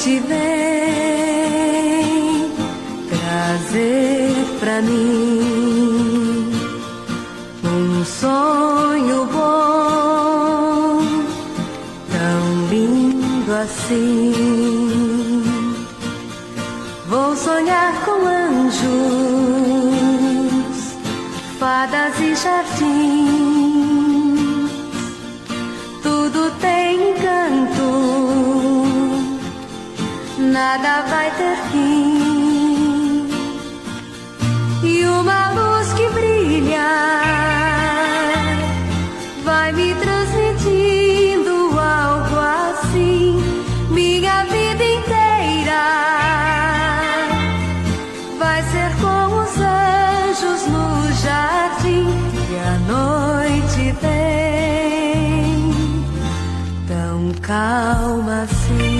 noite vem trazer pra mim um sonho bom, tão lindo assim. Vou sonhar com anjos, fadas e jardins, tudo tem encanto, nada vai ter fim. E uma luz que brilha vai me transmitindo algo assim. Minha vida inteira vai ser com os anjos no jardim. E a noite vem tão calma assim.